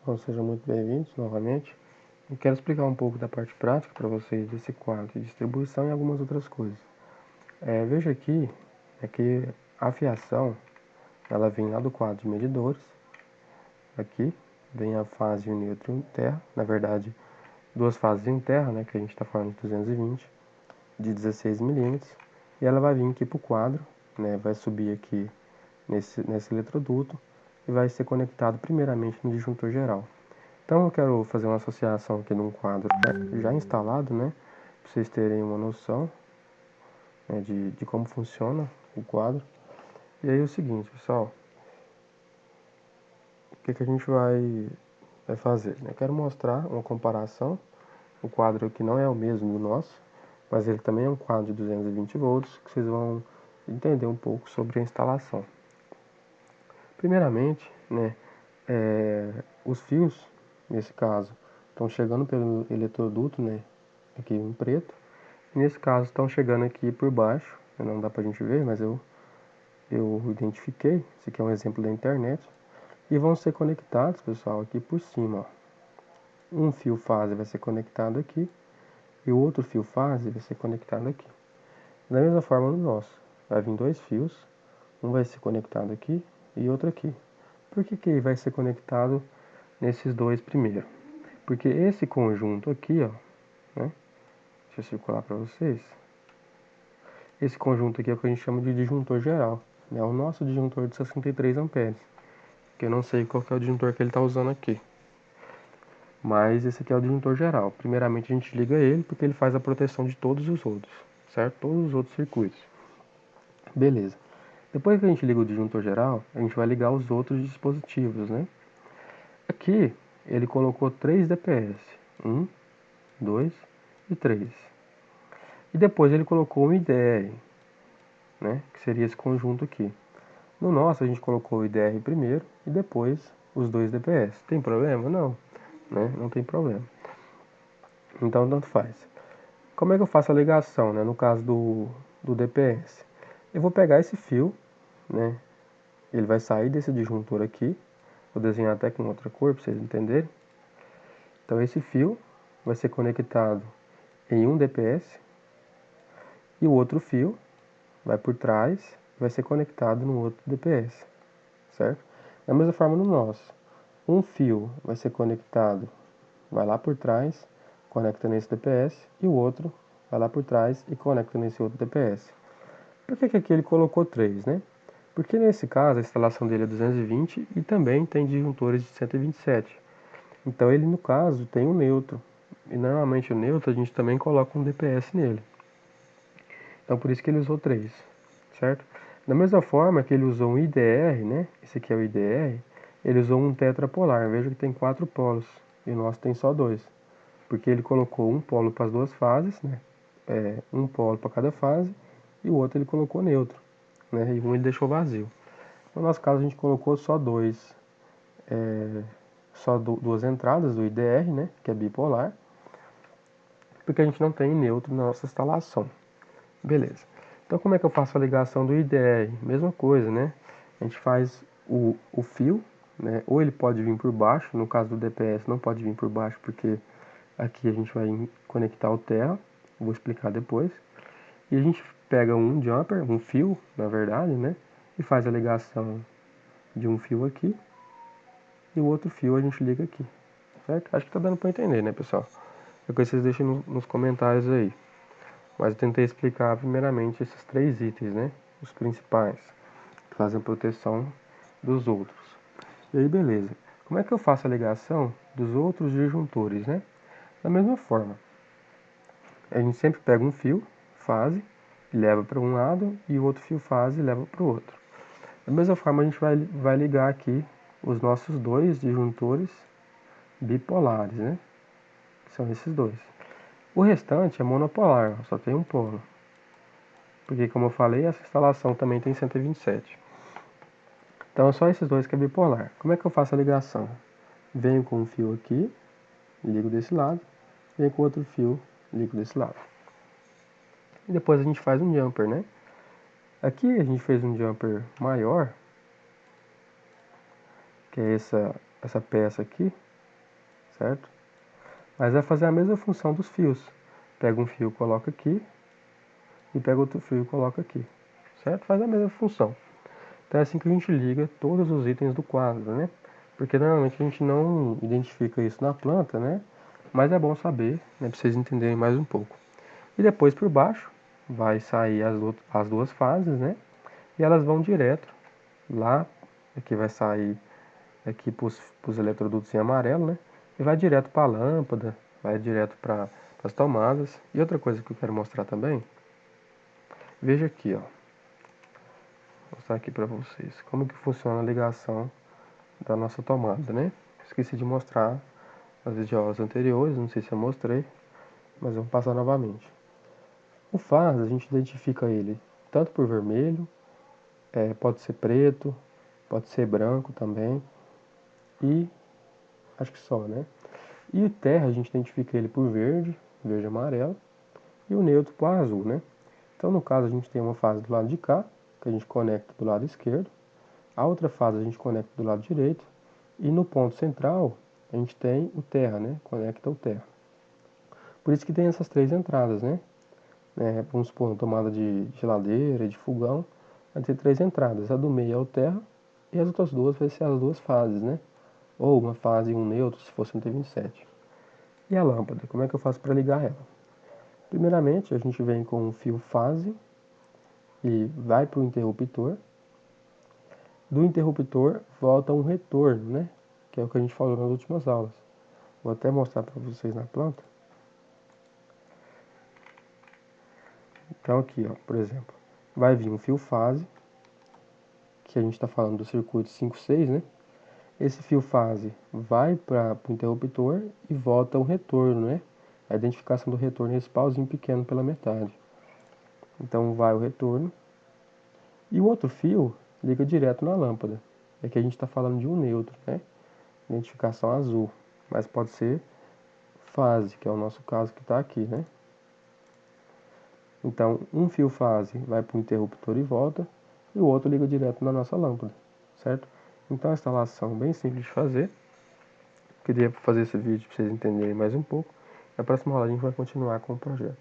Bom, sejam muito bem-vindos novamente. Eu quero explicar um pouco da parte prática para vocês desse quadro de distribuição e algumas outras coisas. Veja aqui que a fiação ela vem lá do quadro de medidores. Aqui vem a fase e o neutro em terra, na verdade duas fases em terra, né, que a gente está falando de 220, de 16 milímetros, e ela vai vir aqui para o quadro, né, vai subir aqui nesse eletroduto e vai ser conectado primeiramente no disjuntor geral. Então eu quero fazer uma associação aqui num quadro já instalado, né? Para vocês terem uma noção, né, de como funciona o quadro. E aí é o seguinte, pessoal. O que a gente vai fazer? Eu quero mostrar uma comparação. O quadro aqui não é o mesmo do nosso, mas ele também é um quadro de 220 volts, que vocês vão entender um pouco sobre a instalação. Primeiramente, né, os fios, nesse caso, estão chegando pelo eletroduto, né, aqui em preto. E nesse caso estão chegando aqui por baixo, não dá pra gente ver, mas eu identifiquei. Esse aqui é um exemplo da internet. E vão ser conectados, pessoal, aqui por cima, ó. Um fio fase vai ser conectado aqui e o outro fio fase vai ser conectado aqui. Da mesma forma no nosso, vai vir dois fios, um vai ser conectado aqui e outro aqui. Por que vai ser conectado nesses dois primeiro? Porque esse conjunto aqui, ó, né? Deixa eu circular para vocês. Esse conjunto aqui é o que a gente chama de disjuntor geral. É o nosso disjuntor de 63 amperes. Que eu não sei qual que é o disjuntor que ele está usando aqui. Mas esse aqui é o disjuntor geral. Primeiramente a gente liga ele porque ele faz a proteção de todos os outros, certo? Todos os outros circuitos. Beleza. Depois que a gente liga o disjuntor geral, a gente vai ligar os outros dispositivos, né? Aqui ele colocou 3 DPS. 1, 2 e 3. E depois ele colocou um IDR, né? Que seria esse conjunto aqui. No nosso a gente colocou o IDR primeiro e depois os dois DPS. Tem problema? Não, né? Não tem problema. Então tanto faz. Como é que eu faço a ligação, né? No caso do DPS, eu vou pegar esse fio, né? Ele vai sair desse disjuntor aqui. Vou desenhar até com outra cor para vocês entenderem. Então esse fio vai ser conectado em um DPS e o outro fio vai por trás, vai ser conectado no outro DPS, certo? Da mesma forma no nosso. Um fio vai ser conectado, vai lá por trás, conecta nesse DPS, e o outro vai lá por trás e conecta nesse outro DPS. Por que aqui ele colocou 3, né? Porque nesse caso a instalação dele é 220 e também tem disjuntores de 127. Então ele no caso tem um neutro. E normalmente o neutro a gente também coloca um DPS nele. Então por isso que ele usou 3, certo? Da mesma forma que ele usou um IDR, né? Esse aqui é o IDR. Ele usou um tetrapolar. Veja que tem 4 polos e o nosso tem só 2. Porque ele colocou um polo para as duas fases, né? Um polo para cada fase e o outro ele colocou neutro, né? E um ele deixou vazio. No nosso caso a gente colocou só duas entradas do IDR, né? Que é bipolar, porque a gente não tem neutro na nossa instalação. Beleza. Então como é que eu faço a ligação do IDR? Mesma coisa, né? A gente faz o fio, né? Ou ele pode vir por baixo, no caso do DPS não pode vir por baixo porque aqui a gente vai conectar o terra, vou explicar depois. E a gente pega um jumper, um fio, na verdade, né? E faz a ligação de um fio aqui e o outro fio a gente liga aqui, certo? Acho que tá dando para entender, né, pessoal? Depois vocês deixem nos comentários aí. Mas eu tentei explicar primeiramente esses 3 itens, né? Os principais, que fazem proteção dos outros. E aí, beleza. Como é que eu faço a ligação dos outros disjuntores, né? Da mesma forma. A gente sempre pega um fio, fase, e leva para um lado, e o outro fio fase e leva para o outro. Da mesma forma, a gente vai ligar aqui os nossos dois disjuntores bipolares, né? Que são esses dois. O restante é monopolar, só tem um polo. Porque, como eu falei, essa instalação também tem 127. Então, é só esses dois que é bipolar. Como é que eu faço a ligação? Venho com um fio aqui, ligo desse lado, venho com outro fio, ligo desse lado. E depois a gente faz um jumper, né? Aqui a gente fez um jumper maior, que é essa peça aqui. certo? Mas vai fazer a mesma função dos fios. Pega um fio, coloca aqui, e pega outro fio e coloca aqui, certo? Faz a mesma função. Então é assim que a gente liga todos os itens do quadro, né? Porque normalmente a gente não identifica isso na planta, né? Mas é bom saber, né, para vocês entenderem mais um pouco. E depois por baixo vai sair as duas fases, né? E elas vão direto lá, aqui vai sair aqui para os eletrodutos em amarelo, né? E vai direto para a lâmpada, vai direto para as tomadas. E outra coisa que eu quero mostrar também, veja aqui, ó. Vou mostrar aqui para vocês como que funciona a ligação da nossa tomada, né? Esqueci de mostrar nas videoaulas anteriores, não sei se eu mostrei, mas vamos passar novamente. O faz, a gente identifica ele tanto por vermelho, pode ser preto, pode ser branco também, e acho que só, né? E o terra, a gente identifica ele por verde, verde e amarelo, e o neutro por azul, né? Então, no caso, a gente tem uma fase do lado de cá, que a gente conecta do lado esquerdo, a outra fase a gente conecta do lado direito, e no ponto central a gente tem o terra, né? Conecta o terra. Por isso que tem essas três entradas, né? Vamos supor, uma tomada de geladeira, de fogão, vai ter três entradas. A do meio é o terra e as outras duas vai ser as duas fases, né? Ou uma fase e um neutro, se fosse um T27. E a lâmpada, como é que eu faço para ligar ela? Primeiramente, a gente vem com um fio fase e vai para o interruptor. Do interruptor volta um retorno, né? Que é o que a gente falou nas últimas aulas. Vou até mostrar para vocês na planta. Então aqui, ó, por exemplo, vai vir um fio fase, que a gente está falando do circuito 5-6, né? Esse fio fase vai para o interruptor e volta um retorno, né? A identificação do retorno é esse pauzinho pequeno pela metade. Então vai o retorno. E o outro fio liga direto na lâmpada. É que a gente está falando de um neutro, né? Identificação azul. Mas pode ser fase, que é o nosso caso que está aqui, né? Então, um fio fase vai para o interruptor e volta, e o outro liga direto na nossa lâmpada, certo? Então, a instalação é bem simples de fazer. Queria fazer esse vídeo para vocês entenderem mais um pouco. Na próxima aula a gente vai continuar com o projeto.